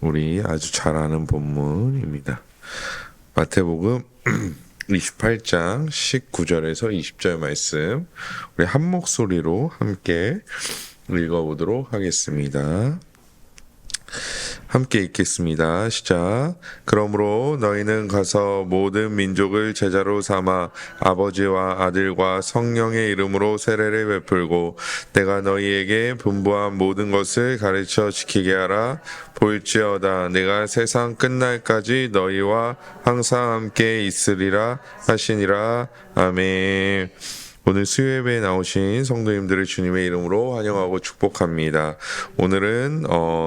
우리 아주 잘 아는 본문입니다. 마태복음 28장 19절에서 20절 말씀 우리 한 목소리로 함께 읽어보도록 하겠습니다. 함께 읽겠습니다. 시작. 그러므로 너희는 가서 모든 민족을 제자로 삼아 아버지와 아들과 성령의 이름으로 세례를 베풀고 내가 너희에게 분부한 모든 것을 가르쳐 지키게 하라. 볼지어다 내가 세상 끝날까지 너희와 항상 함께 있으리라 하시니라. 아멘. 오늘 수요예배에 나오신 성도님들을 주님의 이름으로 환영하고 축복합니다. 오늘은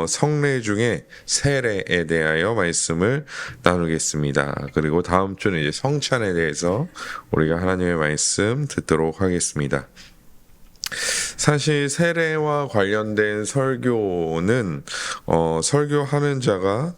성례 중에 세례에 대하여 말씀을 나누겠습니다. 그리고 다음 주는 이제 성찬에 대해서 우리가 하나님의 말씀 듣도록 하겠습니다. 사실 세례와 관련된 설교는 설교하는 자가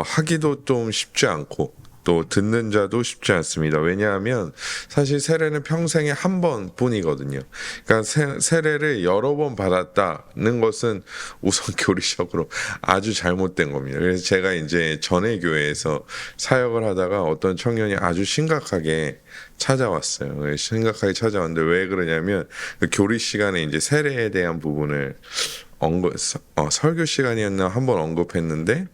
하기도 좀 쉽지 않고 또 듣는 자도 쉽지 않습니다. 왜냐하면 사실 세례는 평생에 한 번뿐이거든요. 그러니까 세례를 여러 번 받았다는 것은 우선 교리적으로 아주 잘못된 겁니다. 그래서 제가 이제 전에 교회에서 사역을 하다가 어떤 청년이 아주 심각하게 찾아왔어요. 심각하게 찾아왔는데 왜 그러냐면 그 교리 시간에 이제 세례에 대한 부분을 설교 시간이었나 한번 언급했는데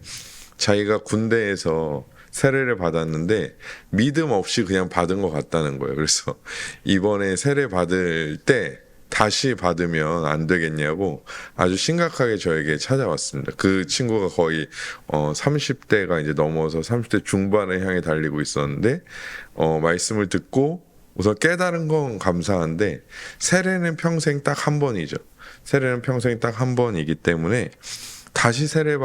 자기가 군대에서 세례를 받았는데 믿음 없이 그냥 받은 것 같다는 거예요. 그래서 이번에 세례 받을 때 다시 받으면 안 되겠냐고 아주 심각하게 저에게 찾아왔습니다. 그 친구가 거의 30대가 이제 넘어서 30대 중반을 향해 달리고 있었는데 말씀을 듣고 우선 깨달은 건 감사한데 세례는 평생 딱 한 번이죠. 세례는 평생 딱 한 번이기 때문에 다시 세례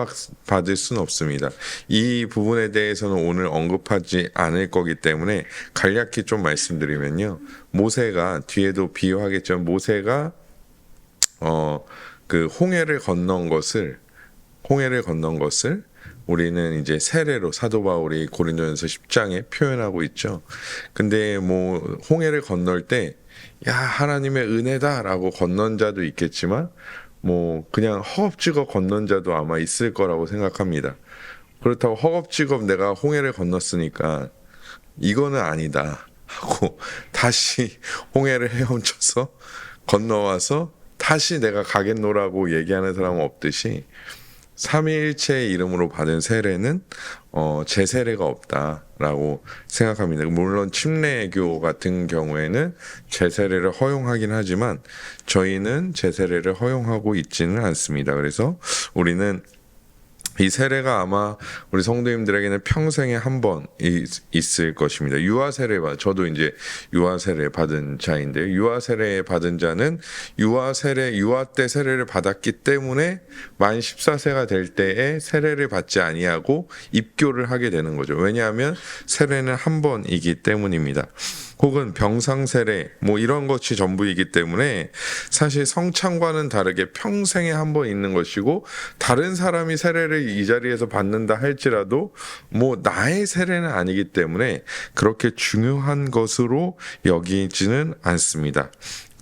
받을 수는 없습니다. 이 부분에 대해서는 오늘 언급하지 않을 거기 때문에 간략히 좀 말씀드리면요. 모세가 뒤에도 비유하겠지만 모세가 그 홍해를 건넌 것을 우리는 이제 세례로 사도 바울이 고린도전서 10장에 표현하고 있죠. 근데 뭐 홍해를 건널 때 야 하나님의 은혜다라고 건넌 자도 있겠지만 뭐 그냥 허겁지겁 건넌 자도 아마 있을 거라고 생각합니다. 그렇다고 허겁지겁 내가 홍해를 건넜으니까 이거는 아니다 하고 다시 홍해를 헤엄쳐서 건너와서 다시 내가 가겠노라고 얘기하는 사람은 없듯이 삼위일체의 이름으로 받은 세례는 제세례가 없다라고 생각합니다. 물론 침례교 같은 경우에는 제세례를 허용하긴 하지만 저희는 제세례를 허용하고 있지는 않습니다. 그래서 우리는 이 세례가 아마 우리 성도님들에게는 평생에 한 번 있을 것입니다. 유아 세례 저도 이제 유아 세례 받은 자인데요. 유아 세례 받은 자는 유아 때 세례를 받았기 때문에 만 14세가 될 때에 세례를 받지 아니하고 입교를 하게 되는 거죠. 왜냐하면 세례는 한 번이기 때문입니다. 혹은 병상 세례 뭐 이런 것이 전부이기 때문에 사실 성찬과는 다르게 평생에 한 번 있는 것이고 다른 사람이 세례를 이 자리에서 받는다 할지라도 뭐 나의 세례는 아니기 때문에 그렇게 중요한 것으로 여기지는 않습니다.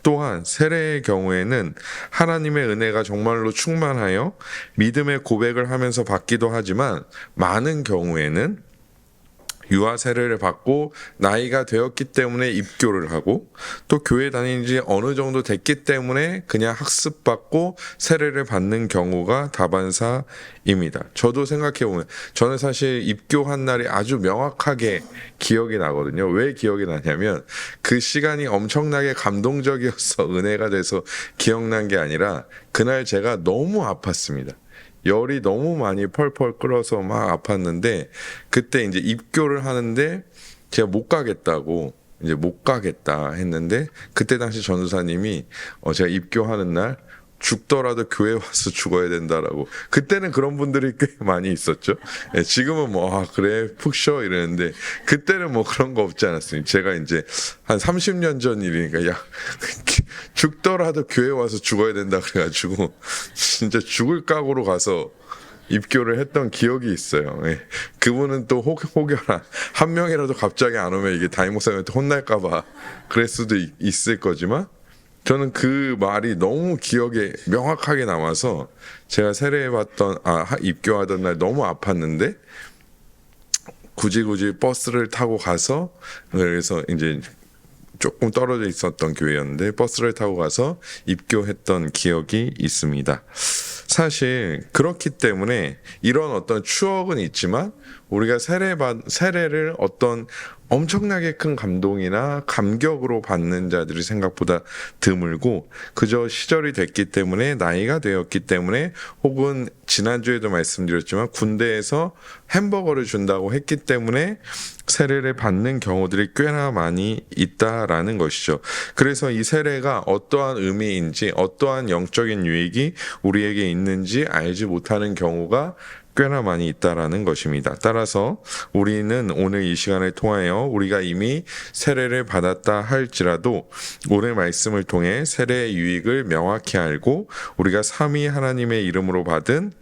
또한 세례의 경우에는 하나님의 은혜가 정말로 충만하여 믿음의 고백을 하면서 받기도 하지만 많은 경우에는 유아 세례를 받고 나이가 되었기 때문에 입교를 하고 또 교회 다닌 지 어느 정도 됐기 때문에 그냥 학습받고 세례를 받는 경우가 다반사입니다. 저도 생각해보면 저는 사실 입교한 날이 아주 명확하게 기억이 나거든요. 왜 기억이 나냐면 그 시간이 엄청나게 감동적이어서 은혜가 돼서 기억난 게 아니라 그날 제가 너무 아팠습니다. 열이 너무 많이 펄펄 끓어서 막 아팠는데 그때 이제 입교를 하는데 제가 못 가겠다 했는데 그때 당시 전도사님이 제가 입교하는 날 죽더라도 교회 와서 죽어야 된다라고. 그때는 그런 분들이 꽤 많이 있었죠. 지금은 뭐 그래 푹 쉬어 이러는데 그때는 뭐 그런 거 없지 않았습니까? 제가 이제 한 30년 전 일이니까 야 죽더라도 교회 와서 죽어야 된다 그래가지고 진짜 죽을 각오로 가서 입교를 했던 기억이 있어요. 그분은 또 혹여나 한 명이라도 갑자기 안 오면 이게 담임 목사님한테 혼날까봐 그럴 수도 있을 거지만 저는 그 말이 너무 기억에 명확하게 남아서 제가 입교하던 날 너무 아팠는데 굳이 버스를 타고 가서, 그래서 이제 조금 떨어져 있었던 교회였는데 버스를 타고 가서 입교했던 기억이 있습니다. 사실 그렇기 때문에 이런 어떤 추억은 있지만 우리가 세례를 어떤 엄청나게 큰 감동이나 감격으로 받는 자들이 생각보다 드물고, 그저 시절이 됐기 때문에, 나이가 되었기 때문에, 혹은 지난주에도 말씀드렸지만 군대에서 햄버거를 준다고 했기 때문에 세례를 받는 경우들이 꽤나 많이 있다라는 것이죠. 그래서 이 세례가 어떠한 의미인지, 어떠한 영적인 유익이 우리에게 있는지 알지 못하는 경우가 꽤나 많이 있다라는 것입니다. 따라서 우리는 오늘 이 시간을 통하여 우리가 이미 세례를 받았다 할지라도 오늘 말씀을 통해 세례의 유익을 명확히 알고 우리가 삼위 하나님의 이름으로 받은,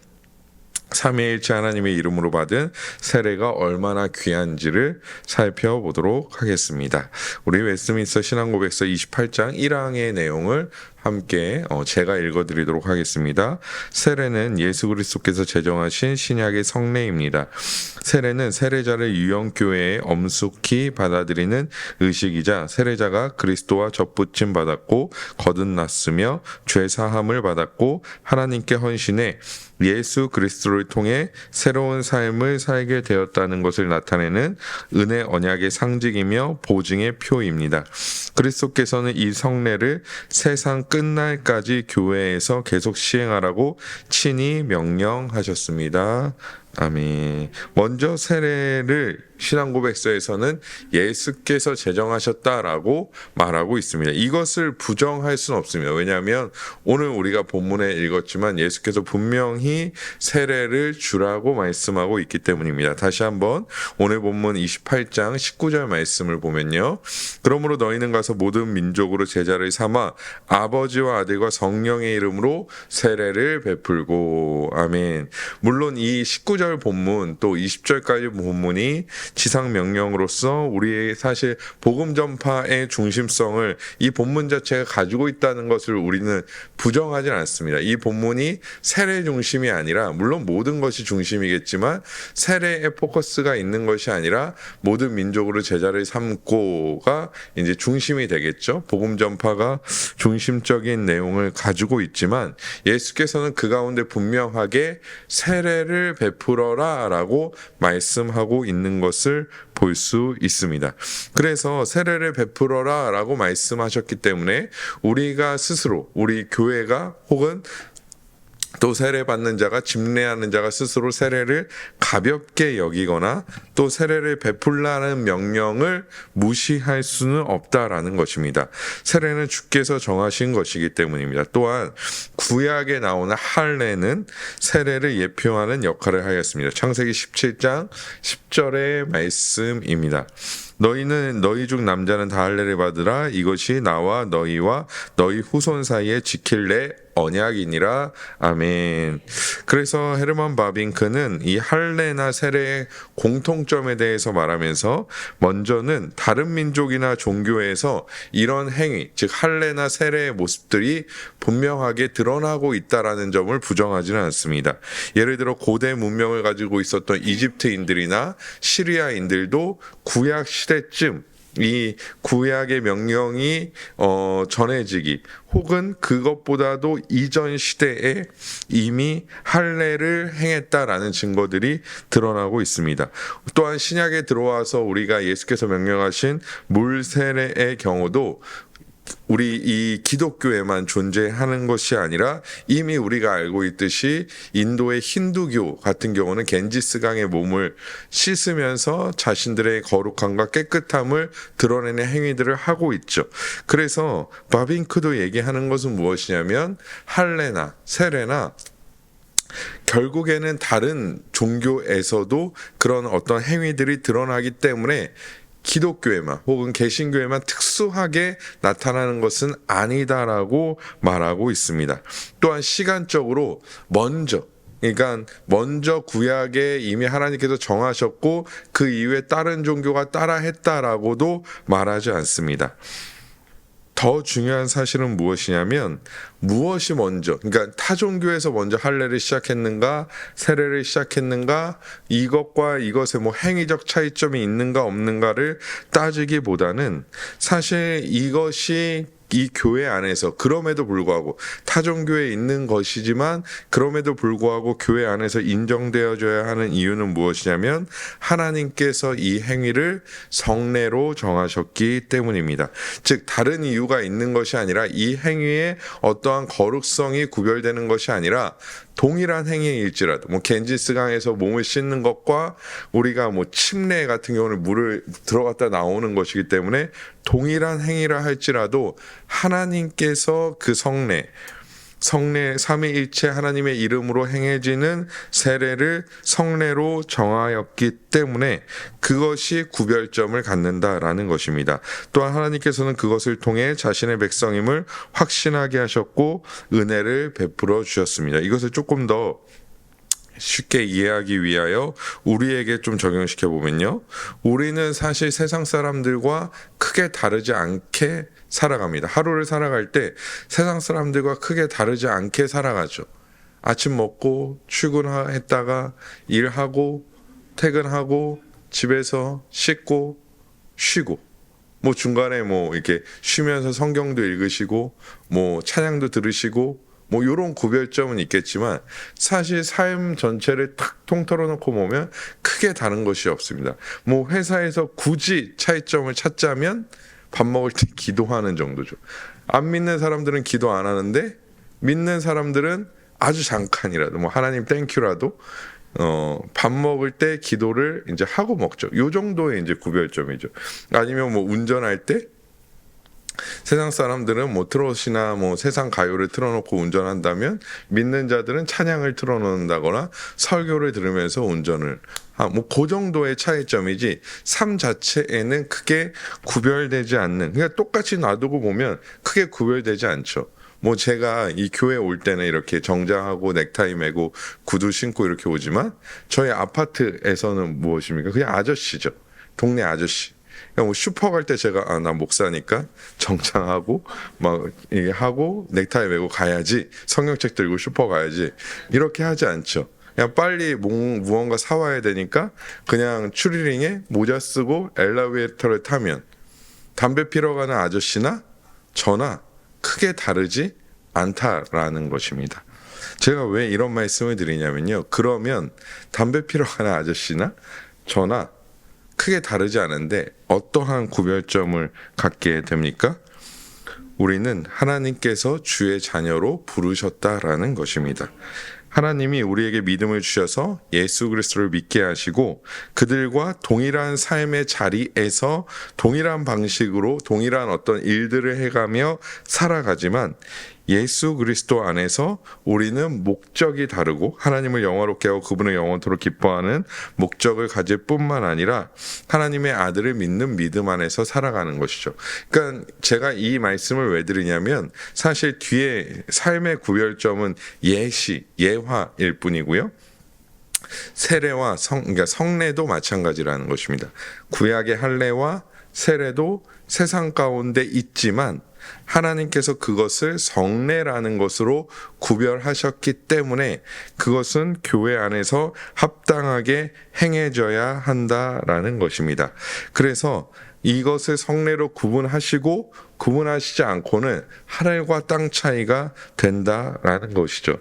삼위일체 하나님의 이름으로 받은 세례가 얼마나 귀한지를 살펴보도록 하겠습니다. 우리 웨스트민스터 신앙고백서 28장 1항의 내용을 함께 제가 읽어드리도록 하겠습니다. 세례는 예수 그리스도께서 제정하신 신약의 성례입니다. 세례는 세례자를 유형교회에 엄숙히 받아들이는 의식이자 세례자가 그리스도와 접붙임 받았고 거듭났으며 죄사함을 받았고 하나님께 헌신해 예수 그리스도를 통해 새로운 삶을 살게 되었다는 것을 나타내는 은혜 언약의 상징이며 보증의 표입니다. 그리스도께서는 이 성례를 세상 끝날까지 교회에서 계속 시행하라고 친히 명령하셨습니다. 아멘. 먼저 세례를 신앙고백서에서는 예수께서 제정하셨다라고 말하고 있습니다. 이것을 부정할 수는 없습니다. 왜냐하면 오늘 우리가 본문에 읽었지만 예수께서 분명히 세례를 주라고 말씀하고 있기 때문입니다. 다시 한번 오늘 본문 28장 19절 말씀을 보면요. 그러므로 너희는 가서 모든 민족으로 제자를 삼아 아버지와 아들과 성령의 이름으로 세례를 베풀고. 아멘. 물론 이 19절 본문 또 20절까지 본문이 지상 명령으로서 우리의 사실 복음 전파의 중심성을 이 본문 자체가 가지고 있다는 것을 우리는 부정하지 않습니다. 이 본문이 세례 중심이 아니라, 물론 모든 것이 중심이겠지만 세례에 포커스가 있는 것이 아니라 모든 민족으로 제자를 삼고가 이제 중심이 되겠죠. 복음 전파가 중심적인 내용을 가지고 있지만 예수께서는 그 가운데 분명하게 세례를 베풀어라라고 말씀하고 있는 것을 볼 수 있습니다. 그래서 세례를 베풀어라라고 말씀하셨기 때문에 우리가 스스로, 우리 교회가 혹은 또 세례받는 자가, 집례하는 자가 스스로 세례를 가볍게 여기거나 또 세례를 베풀라는 명령을 무시할 수는 없다라는 것입니다. 세례는 주께서 정하신 것이기 때문입니다. 또한 구약에 나오는 할례는 세례를 예표하는 역할을 하였습니다. 창세기 17장 10절의 말씀입니다. 너희는 너희 중 남자는 다 할례를 받으라. 이것이 나와 너희와 너희 후손 사이에 지킬래 언약이니라. 아멘. 그래서 헤르만 바빙크는 이 할례나 세례의 공통점에 대해서 말하면서 먼저는 다른 민족이나 종교에서 이런 행위, 즉 할례나 세례의 모습들이 분명하게 드러나고 있다라는 점을 부정하지는 않습니다. 예를 들어 고대 문명을 가지고 있었던 이집트인들이나 시리아인들도 구약 시대쯤 이 구약의 명령이 전해지기 혹은 그것보다도 이전 시대에 이미 할례를 행했다라는 증거들이 드러나고 있습니다. 또한 신약에 들어와서 우리가 예수께서 명령하신 물 세례의 경우도 우리 이 기독교에만 존재하는 것이 아니라 이미 우리가 알고 있듯이 인도의 힌두교 같은 경우는 겐지스강의 몸을 씻으면서 자신들의 거룩함과 깨끗함을 드러내는 행위들을 하고 있죠. 그래서 바빙크도 얘기하는 것은 무엇이냐면 할례나 세례나 결국에는 다른 종교에서도 그런 어떤 행위들이 드러나기 때문에 기독교에만 혹은 개신교에만 특수하게 나타나는 것은 아니다라고 말하고 있습니다. 또한 시간적으로 먼저 구약에 이미 하나님께서 정하셨고 그 이후에 다른 종교가 따라 했다라고도 말하지 않습니다. 더 중요한 사실은 무엇이냐면 무엇이 먼저, 그러니까 타종교에서 먼저 할례를 시작했는가 세례를 시작했는가, 이것과 이것의 뭐 행위적 차이점이 있는가 없는가를 따지기보다는 사실 이것이 이 교회 안에서 그럼에도 불구하고 타종교에 있는 것이지만 그럼에도 불구하고 교회 안에서 인정되어져야 하는 이유는 무엇이냐면 하나님께서 이 행위를 성례로 정하셨기 때문입니다. 즉 다른 이유가 있는 것이 아니라 이 행위의 어떠한 거룩성이 구별되는 것이 아니라 동일한 행위일지라도 뭐 겐지스강에서 몸을 씻는 것과 우리가 뭐 침례 같은 경우는 물을 들어갔다 나오는 것이기 때문에 동일한 행위라 할지라도 하나님께서 그 성례 삼위일체 하나님의 이름으로 행해지는 세례를 성례로 정하였기 때문에 그것이 구별점을 갖는다라는 것입니다. 또한 하나님께서는 그것을 통해 자신의 백성임을 확신하게 하셨고 은혜를 베풀어 주셨습니다. 이것을 조금 더 쉽게 이해하기 위하여 우리에게 좀 적용시켜 보면요, 우리는 사실 세상 사람들과 크게 다르지 않게 살아갑니다. 하루를 살아갈 때 세상 사람들과 크게 다르지 않게 살아가죠. 아침 먹고 출근했다가 일하고 퇴근하고 집에서 씻고 쉬고 뭐 중간에 뭐 이렇게 쉬면서 성경도 읽으시고 뭐 찬양도 들으시고 뭐 이런 구별점은 있겠지만 사실 삶 전체를 탁 통틀어 놓고 보면 크게 다른 것이 없습니다. 뭐 회사에서 굳이 차이점을 찾자면 밥 먹을 때 기도하는 정도죠. 안 믿는 사람들은 기도 안 하는데 믿는 사람들은 아주 잠깐이라도 뭐 하나님 땡큐라도 밥 먹을 때 기도를 이제 하고 먹죠. 요 정도의 이제 구별점이죠. 아니면 뭐 운전할 때 세상 사람들은 뭐 트롯이나 뭐 세상 가요를 틀어놓고 운전한다면 믿는 자들은 찬양을 틀어놓는다거나 설교를 들으면서 운전을 뭐 그 정도의 차이점이지 삶 자체에는 크게 구별되지 않는, 그러니까 똑같이 놔두고 보면 크게 구별되지 않죠. 뭐 제가 이 교회 올 때는 이렇게 정장하고 넥타이 매고 구두 신고 이렇게 오지만 저희 아파트에서는 무엇입니까? 그냥 아저씨죠. 동네 아저씨. 뭐 슈퍼 갈 때 제가 나 목사니까 정장하고 막 이게 하고 넥타이 메고 가야지, 성경책 들고 슈퍼 가야지 이렇게 하지 않죠. 그냥 빨리 무언가 사와야 되니까 그냥 추리링에 모자 쓰고 엘리베이터를 타면 담배 피러 가는 아저씨나 저나 크게 다르지 않다라는 것입니다. 제가 왜 이런 말씀을 드리냐면요, 그러면 담배 피러 가는 아저씨나 저나 크게 다르지 않은데 어떠한 구별점을 갖게 됩니까? 우리는 하나님께서 주의 자녀로 부르셨다라는 것입니다. 하나님이 우리에게 믿음을 주셔서 예수 그리스도를 믿게 하시고 그들과 동일한 삶의 자리에서 동일한 방식으로 동일한 어떤 일들을 해가며 살아가지만 예수 그리스도 안에서 우리는 목적이 다르고 하나님을 영화롭게 하고 그분을 영원토록 기뻐하는 목적을 가질 뿐만 아니라 하나님의 아들을 믿는 믿음 안에서 살아가는 것이죠. 그러니까 제가 이 말씀을 왜 드리냐면 사실 뒤에 삶의 구별점은 예화일 뿐이고요. 세례와 그러니까 성례도 마찬가지라는 것입니다. 구약의 할례와 세례도 세상 가운데 있지만 하나님께서 그것을 성례라는 것으로 구별하셨기 때문에 그것은 교회 안에서 합당하게 행해져야 한다라는 것입니다. 그래서 이것을 성례로 구분하시고 구분하시지 않고는 하늘과 땅 차이가 된다라는 것이죠.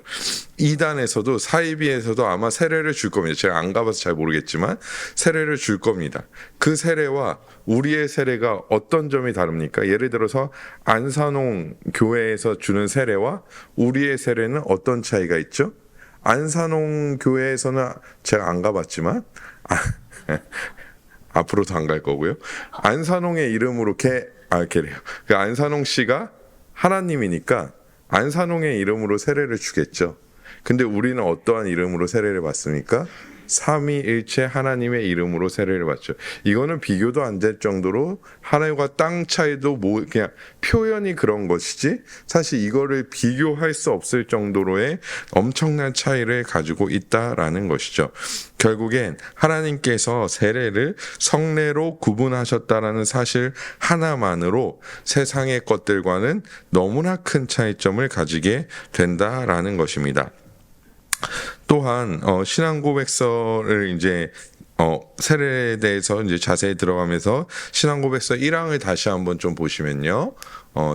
이단에서도 사이비에서도 아마 세례를 줄 겁니다. 제가 안 가봐서 잘 모르겠지만 세례를 줄 겁니다. 그 세례와 우리의 세례가 어떤 점이 다릅니까? 예를 들어서 안산홍 교회에서 주는 세례와 우리의 세례는 어떤 차이가 있죠? 안산홍 교회에서는 제가 안 가봤지만 앞으로도 안 갈 거고요. 안산홍의 이름으로 걔래요. 그 안산홍 씨가 하나님이니까 안산홍의 이름으로 세례를 주겠죠. 근데 우리는 어떠한 이름으로 세례를 받습니까? 삼위일체 하나님의 이름으로 세례를 받죠. 이거는 비교도 안 될 정도로 하늘과 땅 차이도 그냥 표현이 그런 것이지 사실 이거를 비교할 수 없을 정도로의 엄청난 차이를 가지고 있다라는 것이죠. 결국엔 하나님께서 세례를 성례로 구분하셨다라는 사실 하나만으로 세상의 것들과는 너무나 큰 차이점을 가지게 된다라는 것입니다. 또한 신앙고백서를 이제 세례에 대해서 이제 자세히 들어가면서 신앙고백서 1항을 다시 한번 좀 보시면요.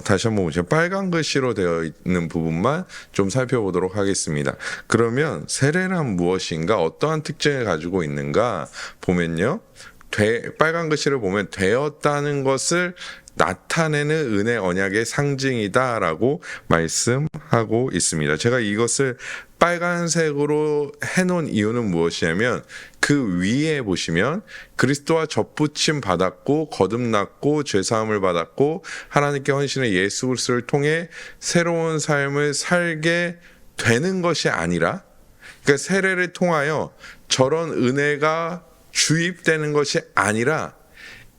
다시 한번 보시면 빨간 글씨로 되어 있는 부분만 좀 살펴보도록 하겠습니다. 그러면 세례란 무엇인가, 어떠한 특징을 가지고 있는가 보면요. 빨간 글씨를 보면 되었다는 것을 나타내는 은혜 언약의 상징이다라고 말씀하고 있습니다. 제가 이것을 빨간색으로 해놓은 이유는 무엇이냐면 그 위에 보시면 그리스도와 접붙임 받았고 거듭났고 죄사함을 받았고 하나님께 헌신의 예수 그리스도를 통해 새로운 삶을 살게 되는 것이 아니라, 그러니까 세례를 통하여 저런 은혜가 주입되는 것이 아니라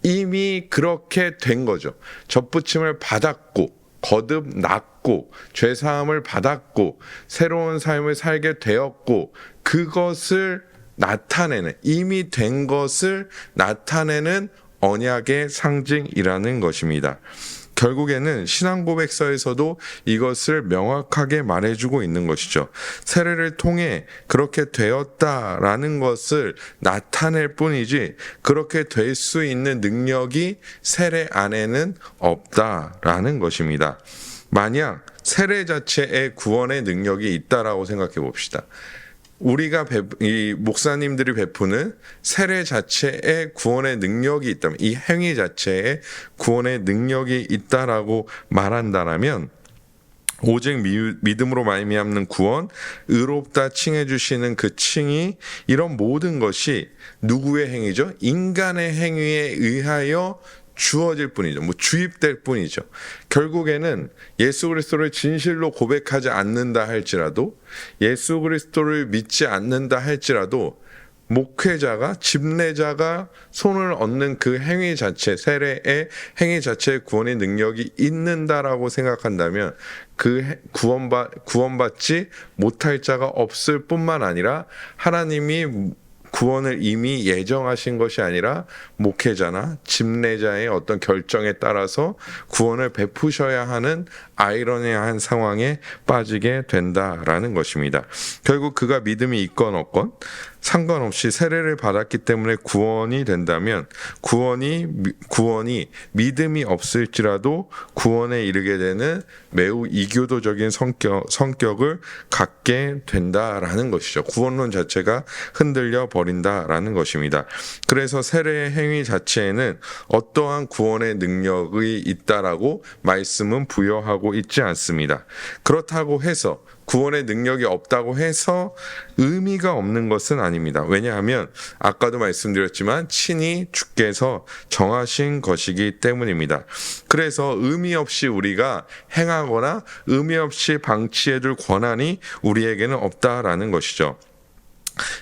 이미 그렇게 된 거죠. 접붙임을 받았고 거듭났고 죄사함을 받았고 새로운 삶을 살게 되었고 그것을 나타내는, 이미 된 것을 나타내는 언약의 상징이라는 것입니다. 결국에는 신앙고백서에서도 이것을 명확하게 말해주고 있는 것이죠. 세례를 통해 그렇게 되었다라는 것을 나타낼 뿐이지 그렇게 될 수 있는 능력이 세례 안에는 없다라는 것입니다. 만약 세례 자체에 구원의 능력이 있다라고 생각해 봅시다. 우리가 이 목사님들이 베푸는 세례 자체에 구원의 능력이 있다면, 이 행위 자체에 구원의 능력이 있다라고 말한다라면 오직 믿음으로 말미암는 구원, 의롭다 칭해 주시는 그 칭이, 이런 모든 것이 누구의 행위죠? 인간의 행위에 의하여 주어질 뿐이죠. 주입될 뿐이죠. 결국에는 예수 그리스도를 진실로 고백하지 않는다 할지라도, 예수 그리스도를 믿지 않는다 할지라도 목회자가, 집례자가 손을 얹는 그 행위 자체, 세례의 행위 자체에 구원의 능력이 있는다라고 생각한다면 그 구원받지 못할 자가 없을 뿐만 아니라 하나님이 구원을 이미 예정하신 것이 아니라 목회자나 집례자의 어떤 결정에 따라서 구원을 베푸셔야 하는 아이러니한 상황에 빠지게 된다라는 것입니다. 결국 그가 믿음이 있건 없건 상관없이 세례를 받았기 때문에 구원이 된다면 구원이 믿음이 없을지라도 구원에 이르게 되는 매우 이교도적인 성격을 갖게 된다라는 것이죠. 구원론 자체가 흔들려 버린다라는 것입니다. 그래서 세례의 행위 자체에는 어떠한 구원의 능력이 있다라고 말씀은 부여하고 있지 않습니다. 그렇다고 해서 구원의 능력이 없다고 해서 의미가 없는 것은 아닙니다. 왜냐하면 아까도 말씀드렸지만 친히 주께서 정하신 것이기 때문입니다. 그래서 의미 없이 우리가 행하거나 의미 없이 방치해둘 권한이 우리에게는 없다라는 것이죠.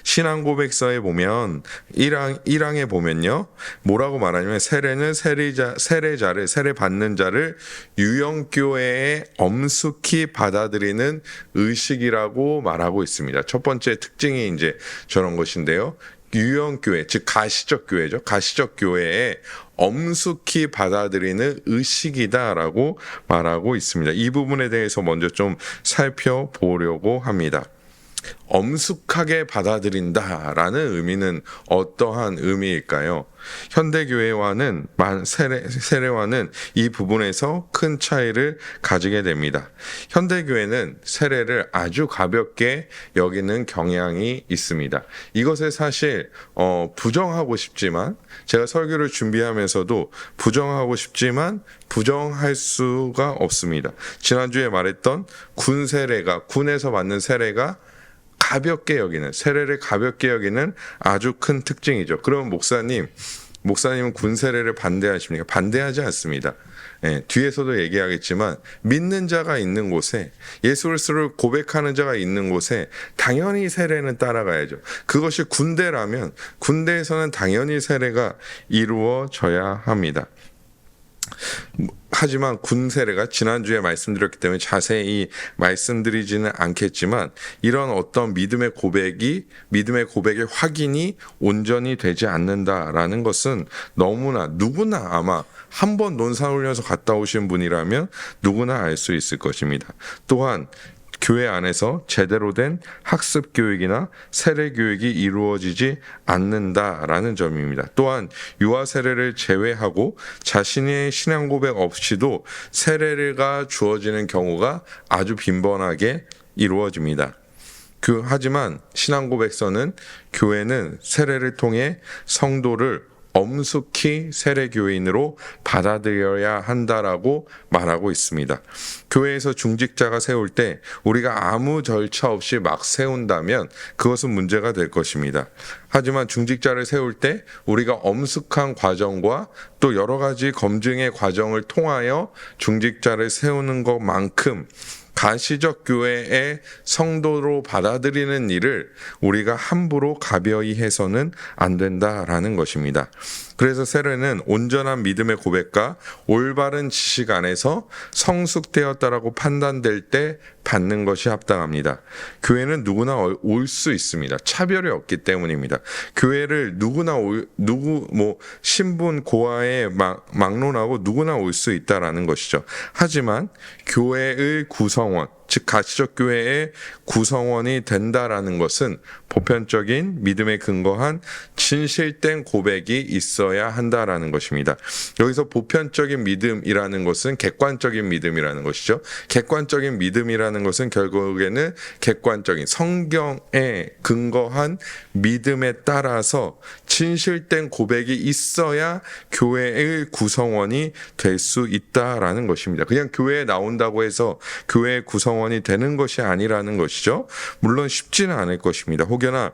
신앙고백서에 보면 1항에 보면요, 뭐라고 말하냐면 세례는 세례 받는 자를 유형교회에 엄숙히 받아들이는 의식이라고 말하고 있습니다. 첫 번째 특징이 이제 저런 것인데요. 유형교회, 즉 가시적 교회죠. 가시적 교회에 엄숙히 받아들이는 의식이다라고 말하고 있습니다. 이 부분에 대해서 먼저 좀 살펴보려고 합니다. 엄숙하게 받아들인다라는 의미는 어떠한 의미일까요? 현대교회와는 세례와는 이 부분에서 큰 차이를 가지게 됩니다. 현대교회는 세례를 아주 가볍게 여기는 경향이 있습니다. 이것을 사실 부정하고 싶지만, 제가 설교를 준비하면서도 부정하고 싶지만 부정할 수가 없습니다. 지난주에 말했던 군에서 받는 세례가 가볍게 여기는, 세례를 가볍게 여기는 아주 큰 특징이죠. 그럼 목사님은 군 세례를 반대하십니까? 반대하지 않습니다. 뒤에서도 얘기하겠지만 믿는 자가 있는 곳에, 예수 그리스도를 고백하는 자가 있는 곳에 당연히 세례는 따라가야죠. 그것이 군대라면 군대에서는 당연히 세례가 이루어져야 합니다. 하지만 군 세례가 지난주에 말씀드렸기 때문에 자세히 말씀드리지는 않겠지만, 이런 어떤 믿음의 고백의 확인이 온전히 되지 않는다라는 것은 너무나 누구나 아마 한 번 논산훈련소 갔다 오신 분이라면 누구나 알 수 있을 것입니다. 또한 교회 안에서 제대로 된 학습 교육이나 세례 교육이 이루어지지 않는다라는 점입니다. 또한 유아 세례를 제외하고 자신의 신앙 고백 없이도 세례가 주어지는 경우가 아주 빈번하게 이루어집니다. 하지만 신앙 고백서는 교회는 세례를 통해 성도를 엄숙히 세례교인으로 받아들여야 한다라고 말하고 있습니다. 교회에서 중직자가 세울 때 우리가 아무 절차 없이 막 세운다면 그것은 문제가 될 것입니다. 하지만 중직자를 세울 때 우리가 엄숙한 과정과 또 여러 가지 검증의 과정을 통하여 중직자를 세우는 것만큼 가시적 교회의 성도로 받아들이는 일을 우리가 함부로 가벼이 해서는 안 된다라는 것입니다. 그래서 세례는 온전한 믿음의 고백과 올바른 지식 안에서 성숙되었다라고 판단될 때 받는 것이 합당합니다. 교회는 누구나 올 수 있습니다. 차별이 없기 때문입니다. 교회를 누구나 신분 고하에 막론하고 누구나 올 수 있다라는 것이죠. 하지만 교회의 구성원, 즉 가시적 교회의 구성원이 된다라는 것은 보편적인 믿음에 근거한 진실된 고백이 있어야 한다라는 것입니다. 여기서 보편적인 믿음이라는 것은 객관적인 믿음이라는 것이죠. 객관적인 믿음이라는 것은 결국에는 객관적인 성경에 근거한 믿음에 따라서 진실된 고백이 있어야 교회의 구성원이 될 수 있다라는 것입니다. 그냥 교회에 나온다고 해서 교회의 구성원이 되는 것이 아니라는 것이죠. 물론 쉽지는 않을 것입니다. 혹여나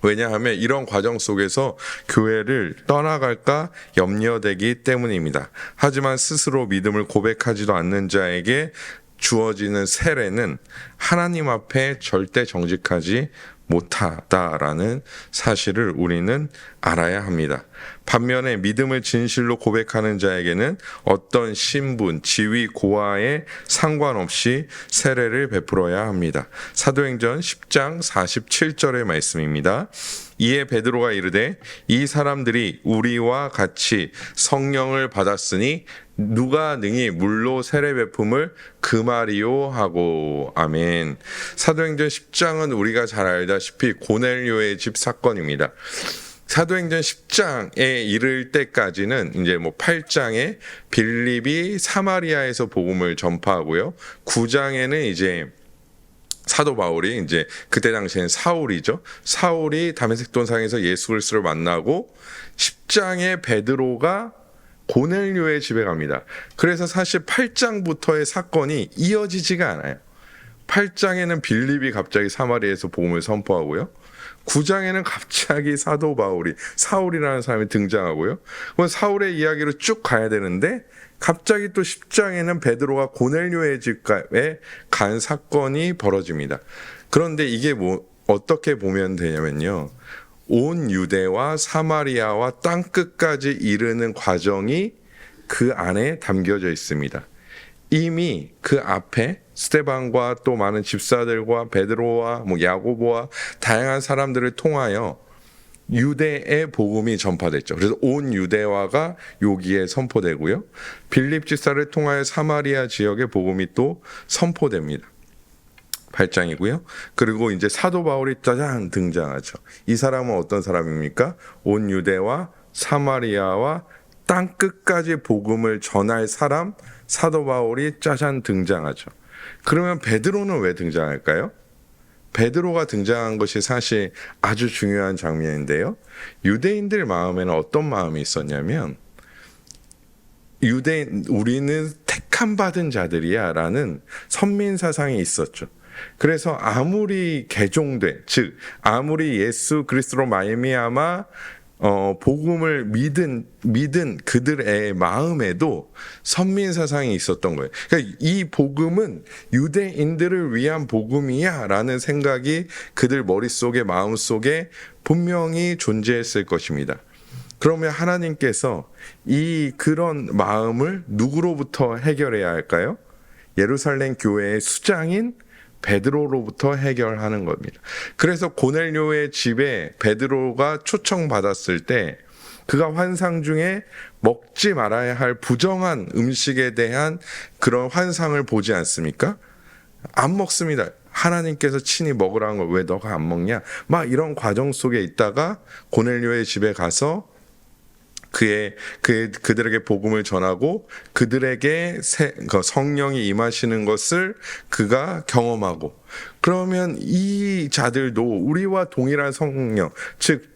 왜냐하면 이런 과정 속에서 교회를 떠나갈까 염려되기 때문입니다. 하지만 스스로 믿음을 고백하지도 않는 자에게 주어지는 세례는 하나님 앞에 절대 정직하지 못하다라는 사실을 우리는 알아야 합니다. 반면에 믿음을 진실로 고백하는 자에게는 어떤 신분, 지위, 고하에 상관없이 세례를 베풀어야 합니다. 사도행전 10장 47절의 말씀입니다. 이에 베드로가 이르되 이 사람들이 우리와 같이 성령을 받았으니 누가 능히 물로 세례 베품을 금하리요 하고. 아멘. 사도행전 10장은 우리가 잘 알다시피 고넬료의 집 사건입니다. 사도행전 10장에 이를 때까지는 이제 8장에 빌립이 사마리아에서 복음을 전파하고요. 9장에는 이제 사도 바울이 이제 그때 당시엔 사울이죠. 사울이 다메섹 동상에서 예수 그리스도를 만나고 10장에 베드로가 고넬료의 집에 갑니다. 그래서 사실 8장부터의 사건이 이어지지가 않아요. 8장에는 빌립이 갑자기 사마리아에서 복음을 선포하고요. 9장에는 갑자기 사도 바울이, 사울이라는 사람이 등장하고요. 그럼 사울의 이야기로 쭉 가야 되는데 갑자기 또 10장에는 베드로가 고넬료의 집에 간 사건이 벌어집니다. 그런데 이게 어떻게 보면 되냐면요. 온 유대와 사마리아와 땅끝까지 이르는 과정이 그 안에 담겨져 있습니다. 이미 그 앞에 스데반과 또 많은 집사들과 베드로와 야고보와 다양한 사람들을 통하여 유대의 복음이 전파됐죠. 그래서 온 유대화가 여기에 선포되고요. 빌립 집사를 통하여 사마리아 지역의 복음이 또 선포됩니다. 8장이고요. 그리고 이제 사도 바울이 짜잔 등장하죠. 이 사람은 어떤 사람입니까? 온 유대와 사마리아와 땅 끝까지 복음을 전할 사람 사도 바울이 짜잔 등장하죠. 그러면 베드로는 왜 등장할까요? 베드로가 등장한 것이 사실 아주 중요한 장면인데요. 유대인들 마음에는 어떤 마음이 있었냐면 우리는 택함 받은 자들이야 라는 선민 사상이 있었죠. 그래서 아무리 개종된, 즉 아무리 예수 그리스도로 말미암아 복음을 믿은 그들의 마음에도 선민 사상이 있었던 거예요. 그러니까 이 복음은 유대인들을 위한 복음이야라는 생각이 그들 머릿속에 마음속에 분명히 존재했을 것입니다. 그러면 하나님께서 그런 마음을 누구로부터 해결해야 할까요? 예루살렘 교회의 수장인 베드로로부터 해결하는 겁니다. 그래서 고넬료의 집에 베드로가 초청받았을 때 그가 환상 중에 먹지 말아야 할 부정한 음식에 대한 그런 환상을 보지 않습니까? 안 먹습니다. 하나님께서 친히 먹으라는 걸 왜 너가 안 먹냐? 막 이런 과정 속에 있다가 고넬료의 집에 가서 그들에게 복음을 전하고 그들에게 성령이 임하시는 것을 그가 경험하고, 그러면 이 자들도 우리와 동일한 성령, 즉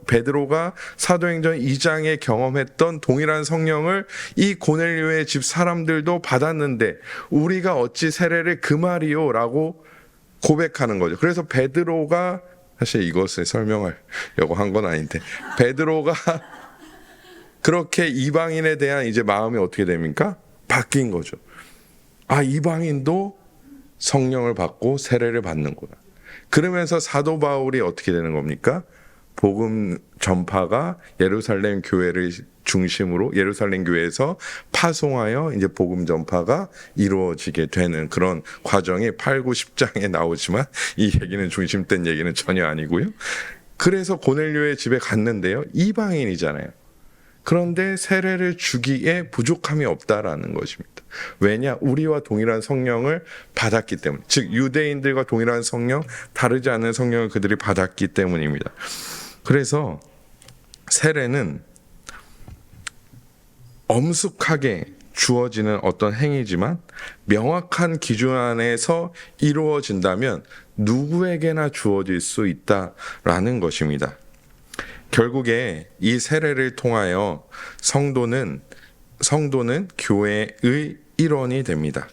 베드로가 사도행전 2장에 경험했던 동일한 성령을 이 고넬료의 집 사람들도 받았는데 우리가 어찌 세례를 금하리요? 라고 고백하는 거죠. 그래서 베드로가, 사실 이것을 설명하려고 한 건 아닌데, 베드로가 그렇게 이방인에 대한 이제 마음이 어떻게 됩니까? 바뀐 거죠. 이방인도 성령을 받고 세례를 받는구나. 그러면서 사도 바울이 어떻게 되는 겁니까? 복음 전파가 예루살렘 교회를 중심으로 예루살렘 교회에서 파송하여 이제 복음 전파가 이루어지게 되는 그런 과정이 8, 9, 10장에 나오지만 이 얘기는 중심된 얘기는 전혀 아니고요. 그래서 고넬료의 집에 갔는데요. 이방인이잖아요. 그런데 세례를 주기에 부족함이 없다라는 것입니다. 왜냐? 우리와 동일한 성령을 받았기 때문에. 즉 유대인들과 동일한 성령, 다르지 않은 성령을 그들이 받았기 때문입니다. 그래서 세례는 엄숙하게 주어지는 어떤 행위지만 명확한 기준 안에서 이루어진다면 누구에게나 주어질 수 있다라는 것입니다. 결국에 이 세례를 통하여 성도는 교회의 일원이 됩니다.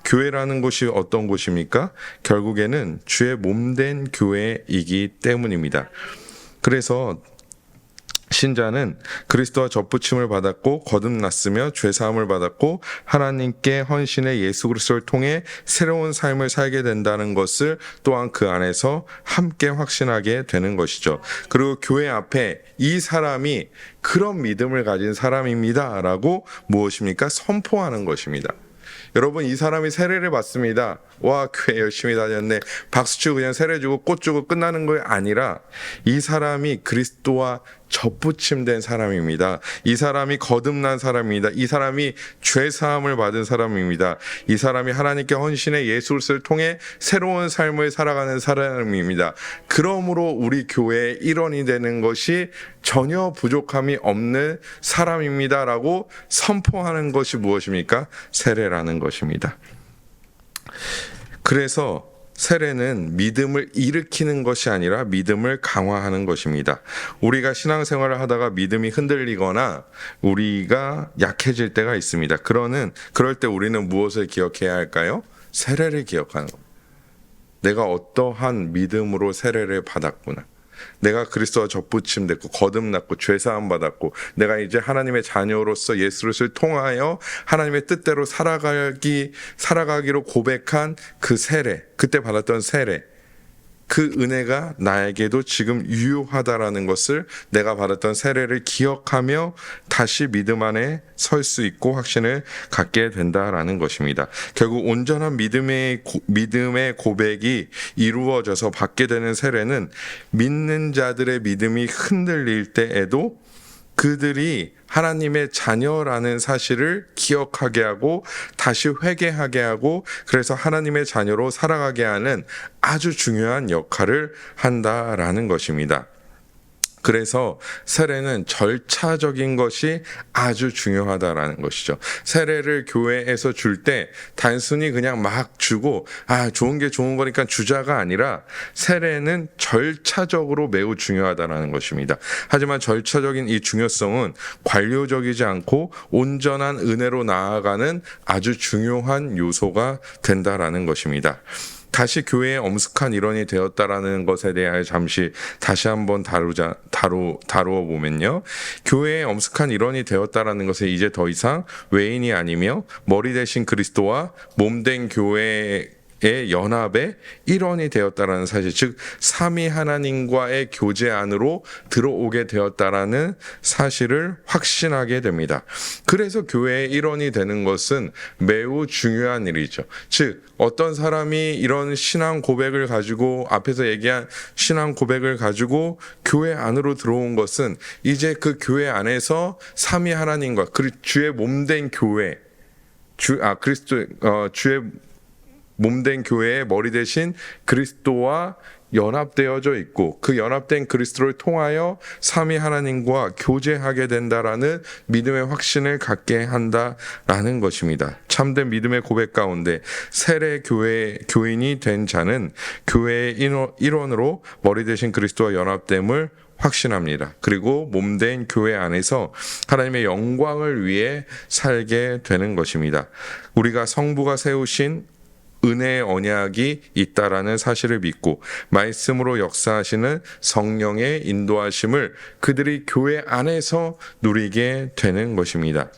교회라는 곳이 어떤 곳입니까? 결국에는 주의 몸된 교회이기 때문입니다. 그래서 신자는 그리스도와 접붙임을 받았고 거듭났으며 죄사함을 받았고 하나님께 헌신의 예수 그리스도를 통해 새로운 삶을 살게 된다는 것을 또한 그 안에서 함께 확신하게 되는 것이죠. 그리고 교회 앞에 이 사람이 그런 믿음을 가진 사람입니다 라고 무엇입니까? 선포하는 것입니다. 여러분, 이 사람이 세례를 받습니다. 와, 교회 열심히 다녔네. 박수치고 그냥 세례 주고 꽃 주고 끝나는 거 아니라 이 사람이 그리스도와 접붙임된 사람입니다. 이 사람이 거듭난 사람입니다. 이 사람이 죄사함을 받은 사람입니다. 이 사람이 하나님께 헌신의 예수 그리스도를 통해 새로운 삶을 살아가는 사람입니다. 그러므로 우리 교회의 일원이 되는 것이 전혀 부족함이 없는 사람입니다라고 선포하는 것이 무엇입니까? 세례라는 것입니다. 그래서 세례는 믿음을 일으키는 것이 아니라 믿음을 강화하는 것입니다. 우리가 신앙생활을 하다가 믿음이 흔들리거나 우리가 약해질 때가 있습니다. 그럴 때 우리는 무엇을 기억해야 할까요? 세례를 기억하는 겁니다. 내가 어떠한 믿음으로 세례를 받았구나. 내가 그리스도와 접붙임 됐고 거듭났고 죄사함 받았고 내가 이제 하나님의 자녀로서 예수를 통하여 하나님의 뜻대로 살아가기로 고백한 그 세례, 그때 받았던 세례, 그 은혜가 나에게도 지금 유효하다라는 것을 내가 받았던 세례를 기억하며 다시 믿음 안에 설 수 있고 확신을 갖게 된다라는 것입니다. 결국 온전한 믿음의 고백이 이루어져서 받게 되는 세례는 믿는 자들의 믿음이 흔들릴 때에도 그들이 하나님의 자녀라는 사실을 기억하게 하고 다시 회개하게 하고 그래서 하나님의 자녀로 살아가게 하는 아주 중요한 역할을 한다라는 것입니다. 그래서 세례는 절차적인 것이 아주 중요하다라는 것이죠. 세례를 교회에서 줄 때 단순히 그냥 막 주고 좋은 게 좋은 거니까 주자가 아니라 세례는 절차적으로 매우 중요하다라는 것입니다. 하지만 절차적인 이 중요성은 관료적이지 않고 온전한 은혜로 나아가는 아주 중요한 요소가 된다라는 것입니다. 다시 교회의 엄숙한 일원이 되었다라는 것에 대하여 잠시 다시 한번 다루어 보면요. 교회의 엄숙한 일원이 되었다라는 것은 이제 더 이상 외인이 아니며 머리 대신 그리스도와 몸된 교회의 연합의 일원이 되었다라는 사실, 즉 삼위 하나님과의 교제 안으로 들어오게 되었다라는 사실을 확신하게 됩니다. 그래서 교회의 일원이 되는 것은 매우 중요한 일이죠. 즉 어떤 사람이 이런 신앙 고백을 가지고, 앞에서 얘기한 신앙 고백을 가지고 교회 안으로 들어온 것은 이제 그 교회 안에서 삼위 하나님과 주의 몸된 교회, 주의 몸된 교회의 머리 대신 그리스도와 연합되어져 있고, 그 연합된 그리스도를 통하여 삼위 하나님과 교제하게 된다라는 믿음의 확신을 갖게 한다라는 것입니다. 참된 믿음의 고백 가운데 세례 교인이 된 자는 교회의 일원으로 머리 대신 그리스도와 연합됨을 확신합니다. 그리고 몸된 교회 안에서 하나님의 영광을 위해 살게 되는 것입니다. 우리가 성부가 세우신 은혜의 언약이 있다라는 사실을 믿고 말씀으로 역사하시는 성령의 인도하심을 그들이 교회 안에서 누리게 되는 것입니다.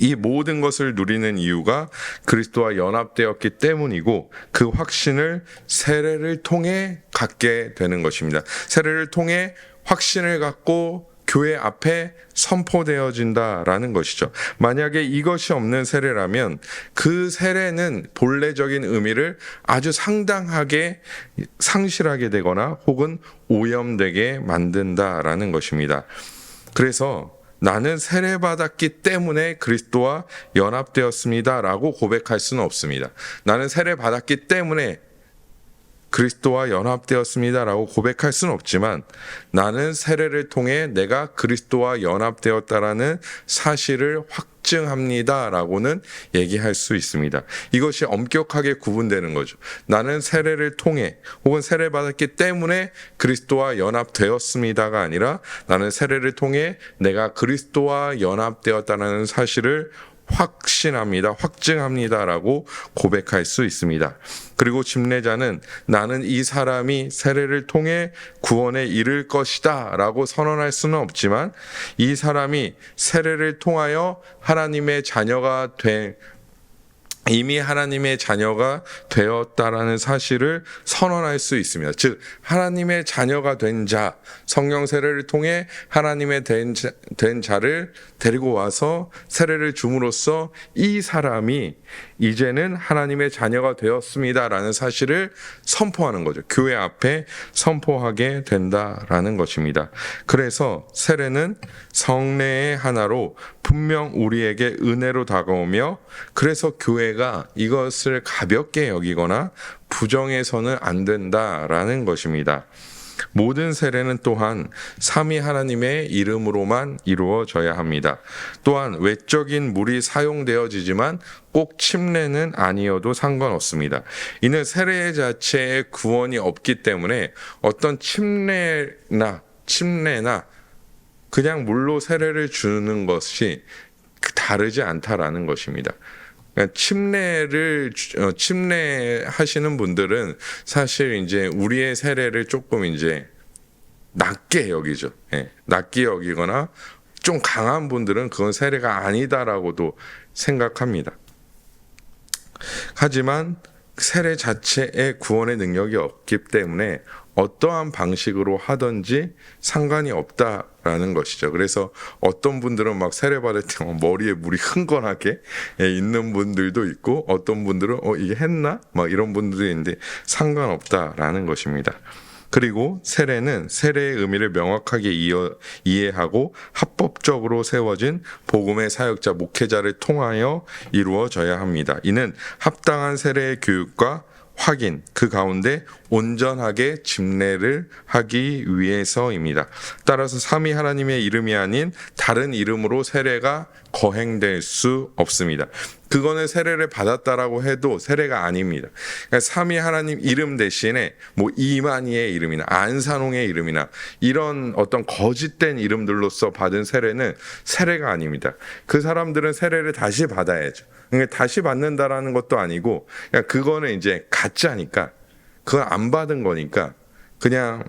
이 모든 것을 누리는 이유가 그리스도와 연합되었기 때문이고, 그 확신을 세례를 통해 갖게 되는 것입니다. 세례를 통해 확신을 갖고 교회 앞에 선포되어진다라는 것이죠. 만약에 이것이 없는 세례라면 그 세례는 본래적인 의미를 아주 상당하게 상실하게 되거나 혹은 오염되게 만든다라는 것입니다. 그래서 나는 세례받았기 때문에 그리스도와 연합되었습니다라고 고백할 수는 없습니다. 나는 세례받았기 때문에 그리스도와 연합되었습니다라고 고백할 수는 없지만, 나는 세례를 통해 내가 그리스도와 연합되었다라는 사실을 확증합니다라고는 얘기할 수 있습니다. 이것이 엄격하게 구분되는 거죠. 나는 세례를 통해 혹은 세례받았기 때문에 그리스도와 연합되었습니다가 아니라, 나는 세례를 통해 내가 그리스도와 연합되었다는 사실을 확신합니다, 확증합니다라고 고백할 수 있습니다. 그리고 집례자는 나는 이 사람이 세례를 통해 구원에 이를 것이다 라고 선언할 수는 없지만, 이 사람이 세례를 통하여 이미 하나님의 자녀가 되었다라는 사실을 선언할 수 있습니다. 즉 하나님의 자녀가 된 자, 성령 세례를 통해 하나님의 된 자를 데리고 와서 세례를 줌으로써 이 사람이 이제는 하나님의 자녀가 되었습니다라는 사실을 선포하는 거죠. 교회 앞에 선포하게 된다라는 것입니다. 그래서 세례는 성례의 하나로 분명 우리에게 은혜로 다가오며, 그래서 교회가 이것을 가볍게 여기거나 부정해서는 안 된다라는 것입니다. 모든 세례는 또한 삼위 하나님의 이름으로만 이루어져야 합니다. 또한 외적인 물이 사용되어지지만 꼭 침례는 아니어도 상관없습니다. 이는 세례 자체에 구원이 없기 때문에 어떤 침례나 그냥 물로 세례를 주는 것이 다르지 않다라는 것입니다. 침례하시는 분들은 사실 이제 우리의 세례를 조금 이제 낮게 여기죠. 낮게 여기거나 좀 강한 분들은 그건 세례가 아니다라고도 생각합니다. 하지만 세례 자체에 구원의 능력이 없기 때문에 어떠한 방식으로 하든지 상관이 없다라는 것이죠. 그래서 어떤 분들은 막 세례 받을 때 머리에 물이 흥건하게 있는 분들도 있고, 어떤 분들은 이게 했나? 막 이런 분들도 있는데 상관없다라는 것입니다. 그리고 세례는 세례의 의미를 명확하게 이해하고 합법적으로 세워진 복음의 사역자, 목회자를 통하여 이루어져야 합니다. 이는 합당한 세례의 교육과 확인, 그 가운데 온전하게 집례를 하기 위해서입니다. 따라서 삼위 하나님의 이름이 아닌 다른 이름으로 세례가 거행될 수 없습니다. 그거는 세례를 받았다라고 해도 세례가 아닙니다. 그러니까 삼위 하나님 이름 대신에 뭐 이만희의 이름이나 안산홍의 이름이나 이런 어떤 거짓된 이름들로서 받은 세례는 세례가 아닙니다. 그 사람들은 세례를 다시 받아야죠. 그러니까 다시 받는다라는 것도 아니고 그러니까 그거는 이제 가짜니까 그걸 안 받은 거니까 그냥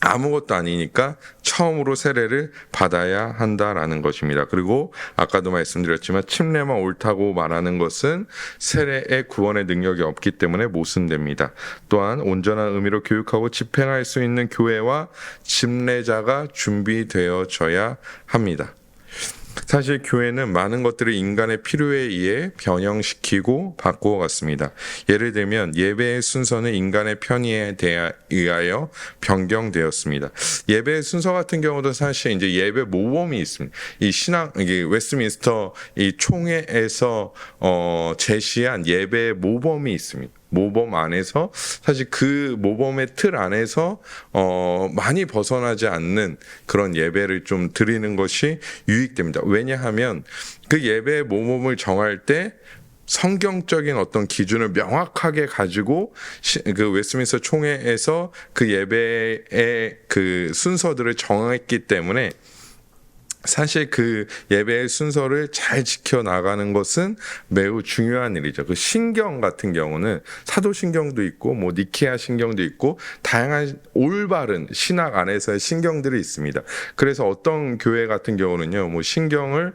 아무것도 아니니까 처음으로 세례를 받아야 한다라는 것입니다. 그리고 아까도 말씀드렸지만 침례만 옳다고 말하는 것은 세례의 구원의 능력이 없기 때문에 모순됩니다. 또한 온전한 의미로 교육하고 집행할 수 있는 교회와 침례자가 준비되어져야 합니다. 사실 교회는 많은 것들을 인간의 필요에 의해 변형시키고 바꾸어 갔습니다. 예를 들면 예배의 순서는 인간의 편의에 의하여 변경되었습니다. 예배의 순서 같은 경우도 사실 이제 예배 모범이 있습니다. 이게 웨스트민스터 이 총회에서 제시한 예배의 모범이 있습니다. 모범 안에서 사실 그 모범의 틀 안에서 많이 벗어나지 않는 그런 예배를 좀 드리는 것이 유익됩니다. 왜냐하면 그 예배의 모범을 정할 때 성경적인 어떤 기준을 명확하게 가지고 그 웨스트민스터 총회에서 그 예배의 그 순서들을 정했기 때문에 사실 그 예배의 순서를 잘 지켜나가는 것은 매우 중요한 일이죠. 그 신경 같은 경우는 사도신경도 있고 뭐 니케아 신경도 있고 다양한 올바른 신학 안에서의 신경들이 있습니다. 그래서 어떤 교회 같은 경우는요, 뭐 신경을